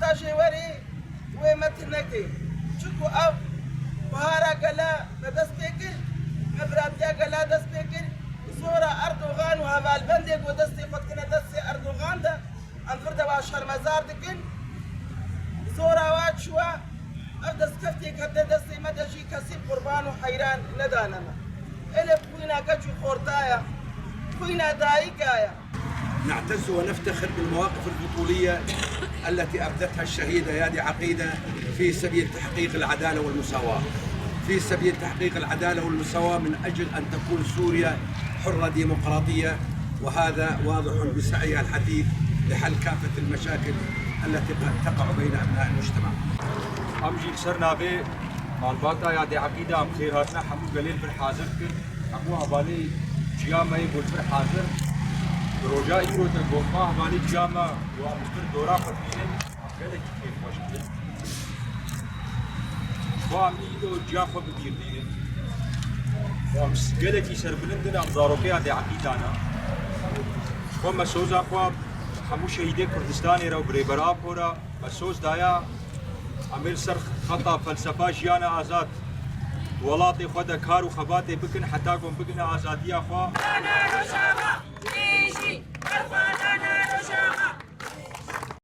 مەساژێ وەرێ وێ مەتن نەکەی چکو ئەو بەهارا گەلا بەدەست پێ کرد مەبراتیا گەلا دەست پێ کرد زۆرە ئەردۆغان و هەڤالبەندێک بۆ دەستی خۆتکردنە دەستی ئەردۆغاندا ئەم فردەوە شەرمەزار دکن زۆراوا چووە ئەو دەستکەفتێک هەبدە دەستی مەدەژی کەسی قوربان و حەیران نەدانەمە ئێلێ بخوینە کەچ و خۆرتایە بخوینە دایکایە. نعتز ونفتخر بالمواقف البطولية التي أبدتها الشهيدة يادي عقيدة في سبيل تحقيق العدالة والمساواة، في سبيل تحقيق العدالة والمساواة من أجل أن تكون سوريا حرة ديمقراطية، وهذا واضح بسعيها الحثيث لحل كافة المشاكل التي قد تقع بين أبناء المجتمع. أمجي سرنابي مالباتا يادي عقيدة أم خيراتنا حمو قليل بالحاضر كن حمو هبالي جيامة يقول بالحاضر روجا يقول تقوما هبالي جيامة ومستر دورا فتينين قلت كيف وشكل وامني دو جيافة بكيردين وامس قلت يسر بلندنا أمزاروكي يادي عقيدانا وما سوزا خواب حمو شهيدي كردستاني رو بريبرا بورا مسوز دايا عمل سر خطا فلسفه جيانا آزاد ولاتي خدا كار و خباتي بكن حتى قوم بكن آزادية خوا